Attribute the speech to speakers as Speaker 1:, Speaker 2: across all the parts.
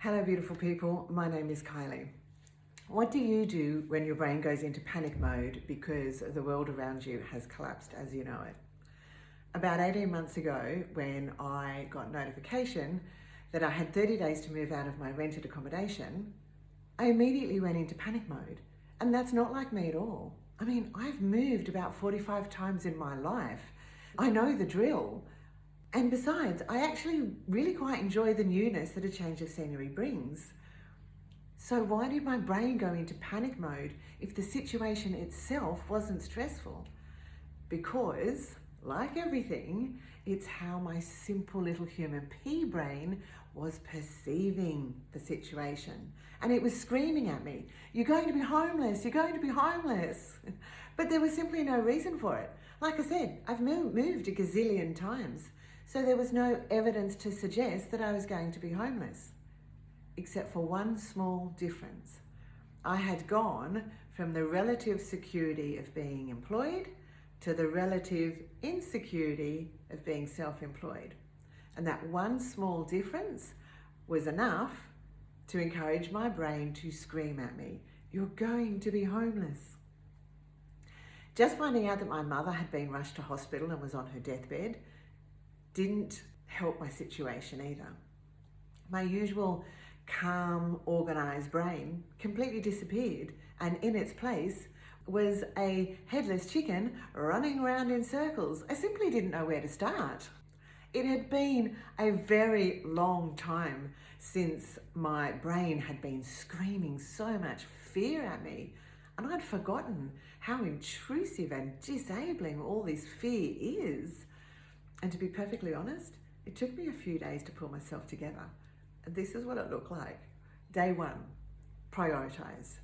Speaker 1: Hello beautiful people, my name is Kylie. What do you do when your brain goes into panic mode because the world around you has collapsed as you know it? About 18 months ago, when I got notification that I had 30 days to move out of my rented accommodation, I immediately went into panic mode. And that's not like me at all. I mean, I've moved about 45 times in my life. I know the drill. And besides, I actually really quite enjoy the newness that a change of scenery brings. So why did my brain go into panic mode if the situation itself wasn't stressful? Because, like everything, it's how my simple little human pea brain was perceiving the situation. And it was screaming at me, "You're going to be homeless, you're going to be homeless." But there was simply no reason for it. Like I said, I've moved a gazillion times. So there was no evidence to suggest that I was going to be homeless, except for one small difference. I had gone from the relative security of being employed to the relative insecurity of being self-employed. And that one small difference was enough to encourage my brain to scream at me, "You're going to be homeless." Just finding out that my mother had been rushed to hospital and was on her deathbed didn't help my situation either. My usual calm, organized brain completely disappeared, and in its place was a headless chicken running around in circles. I simply didn't know where to start. It had been a very long time since my brain had been screaming so much fear at me, and I'd forgotten how intrusive and disabling all this fear is. And to be perfectly honest, it took me a few days to pull myself together. And this is what it looked like. Day one, prioritize.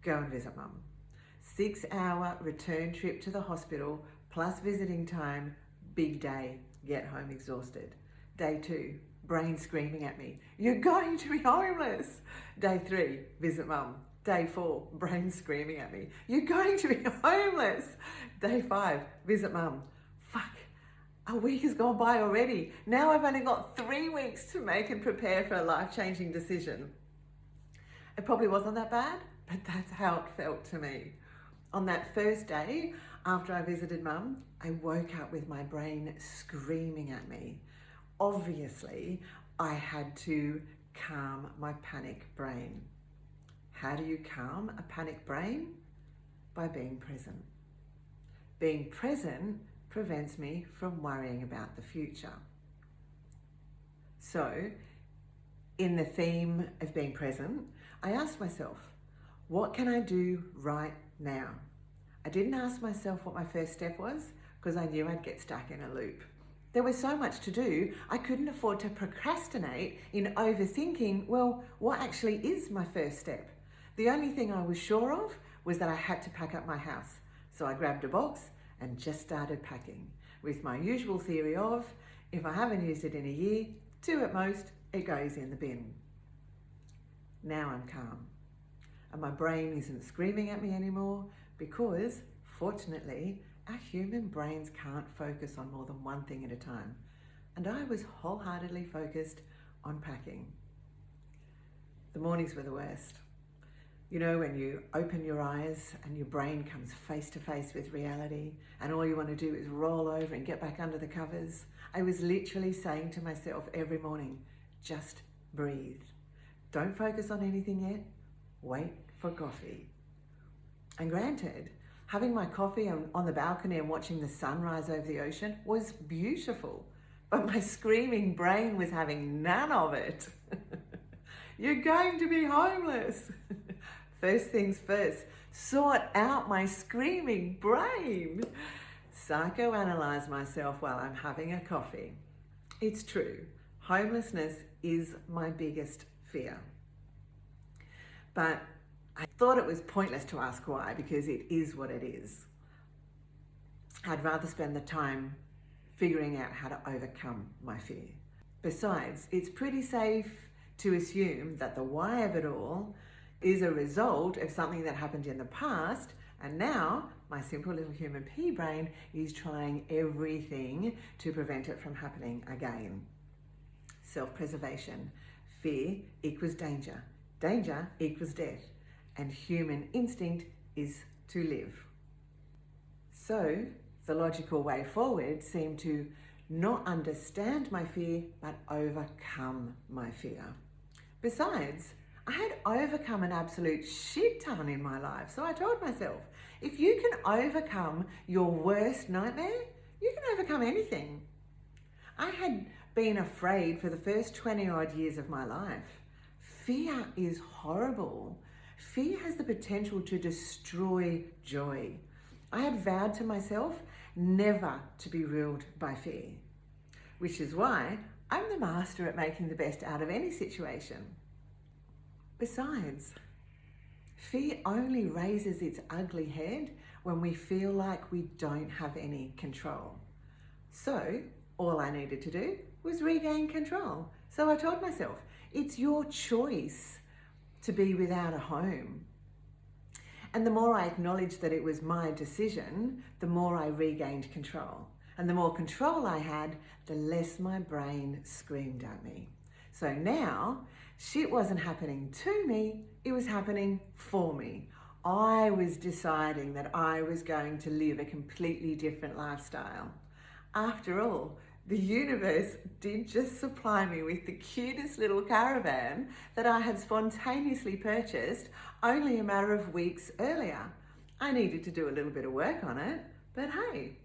Speaker 1: Go and visit mum. 6-hour return trip to the hospital, plus visiting time, big day, get home exhausted. Day two, brain screaming at me, "You're going to be homeless." Day three, visit mum. Day 4, brain screaming at me, "You're going to be homeless." Day 5, visit mum. Fuck. A week has gone by already. Now I've only got 3 weeks to make and prepare for a life-changing decision. It probably wasn't that bad, but that's how it felt to me. On that first day, after I visited mum, I woke up with my brain screaming at me. Obviously, I had to calm my panic brain. How do you calm a panic brain? By being present. Being present prevents me from worrying about the future. So, in the theme of being present, I asked myself, what can I do right now? I didn't ask myself what my first step was because I knew I'd get stuck in a loop. There was so much to do, I couldn't afford to procrastinate in overthinking, well, what actually is my first step? The only thing I was sure of was that I had to pack up my house. So I grabbed a box and just started packing with my usual theory of, if I haven't used it in a year, 2 at most, it goes in the bin. Now I'm calm and my brain isn't screaming at me anymore because, fortunately, our human brains can't focus on more than one thing at a time. And I was wholeheartedly focused on packing. The mornings were the worst. You know, when you open your eyes and your brain comes face to face with reality and all you want to do is roll over and get back under the covers. I was literally saying to myself every morning, just breathe. Don't focus on anything yet. Wait for coffee. And granted, having my coffee on the balcony and watching the sun rise over the ocean was beautiful, but my screaming brain was having none of it. You're going to be homeless. First things first, sort out my screaming brain. Psychoanalyze myself while I'm having a coffee. It's true, homelessness is my biggest fear. But I thought it was pointless to ask why, because it is what it is. I'd rather spend the time figuring out how to overcome my fear. Besides, it's pretty safe to assume that the why of it all is a result of something that happened in the past, and now my simple little human pea brain is trying everything to prevent it from happening again. Self-preservation, Fear equals danger. Danger equals death. And human instinct is to live. So the logical way forward seemed to not understand my fear, but overcome my fear. Besides, I had overcome an absolute shit ton in my life. So I told myself, if you can overcome your worst nightmare, you can overcome anything. I had been afraid for the first 20 odd years of my life. Fear is horrible. Fear has the potential to destroy joy. I had vowed to myself never to be ruled by fear, which is why I'm the master at making the best out of any situation. Besides, fear only raises its ugly head when we feel like we don't have any control. So all I needed to do was regain control. So I told myself, it's your choice to be without a home. And the more I acknowledged that it was my decision, the more I regained control. And the more control I had, the less my brain screamed at me. So now, shit wasn't happening to me, it was happening for me. I was deciding that I was going to live a completely different lifestyle. After all, the universe did just supply me with the cutest little caravan that I had spontaneously purchased only a matter of weeks earlier. I needed to do a little bit of work on it, but hey,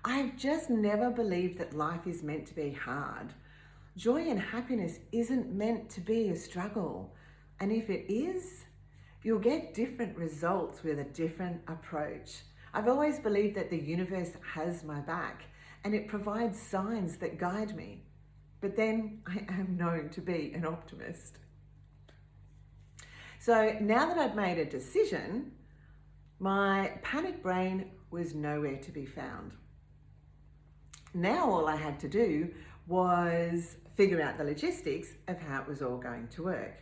Speaker 1: I've just never believed that life is meant to be hard. Joy and happiness isn't meant to be a struggle. And if it is, you'll get different results with a different approach. I've always believed that the universe has my back and it provides signs that guide me. But then I am known to be an optimist. So now that I'd made a decision, my panic brain was nowhere to be found. Now all I had to do was figure out the logistics of how it was all going to work.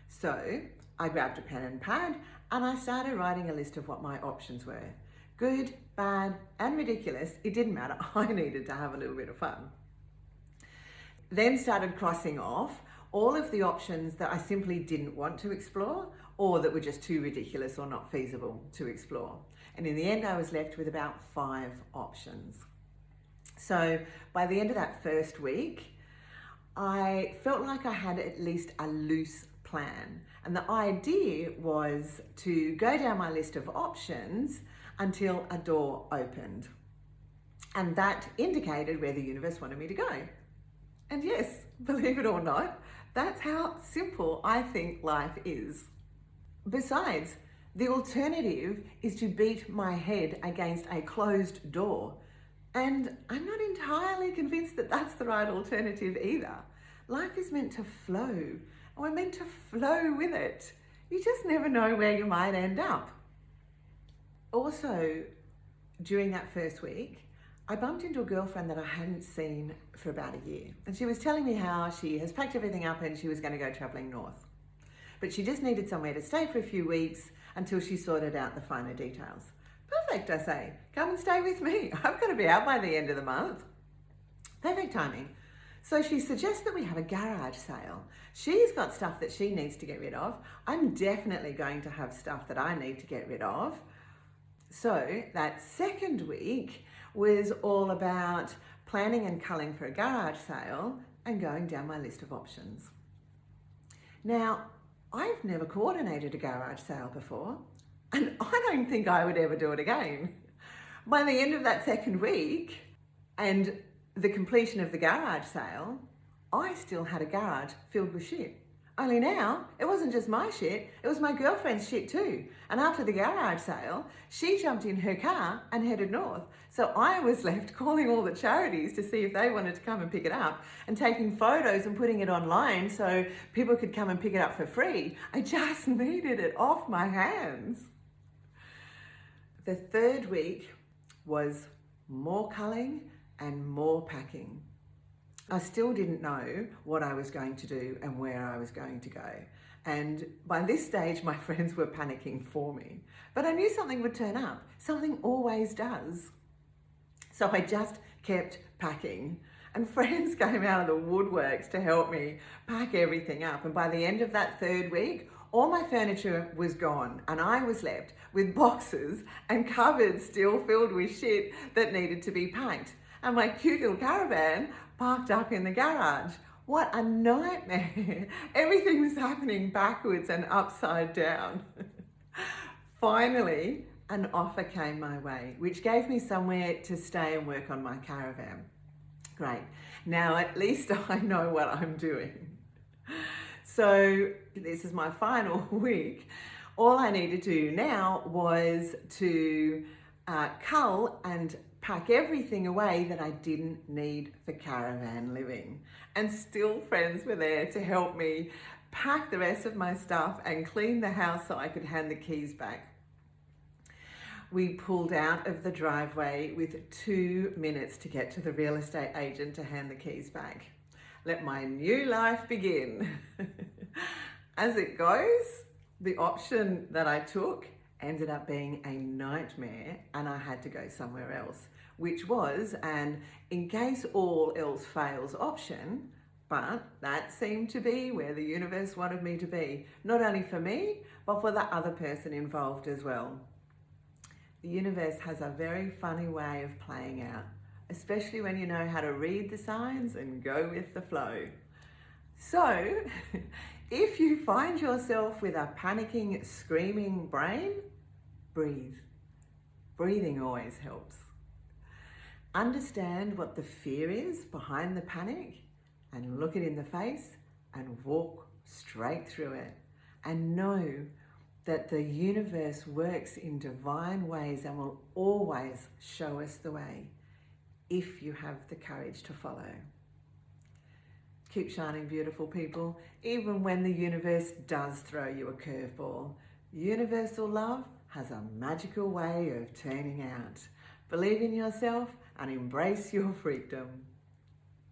Speaker 1: So I grabbed a pen and pad and I started writing a list of what my options were. Good, bad, and ridiculous, it didn't matter. I needed to have a little bit of fun. Then started crossing off all of the options that I simply didn't want to explore or that were just too ridiculous or not feasible to explore. And in the end, I was left with about 5 options. So by the end of that first week, I felt like I had at least a loose plan. And the idea was to go down my list of options until a door opened. And that indicated where the universe wanted me to go. And yes, believe it or not, that's how simple I think life is. Besides, the alternative is to beat my head against a closed door. And I'm not entirely convinced that that's the right alternative either. Life is meant to flow, and we're meant to flow with it. You just never know where you might end up. Also, during that first week, I bumped into a girlfriend that I hadn't seen for about a year. And she was telling me how she has packed everything up and she was going to go traveling north. But she just needed somewhere to stay for a few weeks until she sorted out the finer details. Perfect, I say. Come and stay with me. I've got to be out by the end of the month. Perfect timing. So she suggests that we have a garage sale. She's got stuff that she needs to get rid of. I'm definitely going to have stuff that I need to get rid of. So that second week was all about planning and culling for a garage sale and going down my list of options. Now, I've never coordinated a garage sale before, and I don't think I would ever do it again. By the end of that second week and the completion of the garage sale, I still had a garage filled with shit. Only now, it wasn't just my shit, it was my girlfriend's shit too. And after the garage sale, she jumped in her car and headed north. So I was left calling all the charities to see if they wanted to come and pick it up and taking photos and putting it online so people could come and pick it up for free. I just needed it off my hands. The third week was more culling and more packing. I still didn't know what I was going to do and where I was going to go. And by this stage, my friends were panicking for me. But I knew something would turn up. Something always does. So I just kept packing And friends came out of the woodworks to help me pack everything up. And by the end of that 3rd week, all my furniture was gone and I was left with boxes and cupboards still filled with shit that needed to be packed. And my cute little caravan parked up in the garage. What a nightmare. Everything was happening backwards and upside down. Finally, an offer came my way, which gave me somewhere to stay and work on my caravan. Great. Now at least I know what I'm doing. So this is my final week. All I needed to do now was to cull and pack everything away that I didn't need for caravan living. And still friends were there to help me pack the rest of my stuff and clean the house so I could hand the keys back. We pulled out of the driveway with 2 minutes to get to the real estate agent to hand the keys back. Let my new life begin. As it goes, the option that I took ended up being a nightmare and I had to go somewhere else, which was an in case all else fails option, but that seemed to be where the universe wanted me to be, not only for me, but for the other person involved as well. The universe has a very funny way of playing out, especially when you know how to read the signs and go with the flow. So, if you find yourself with a panicking, screaming brain, breathe. Breathing always helps. Understand what the fear is behind the panic and look it in the face and walk straight through it. And know that the universe works in divine ways and will always show us the way if you have the courage to follow. Keep shining, beautiful people, even when the universe does throw you a curveball. Universal love has a magical way of turning out. Believe in yourself and embrace your freedom.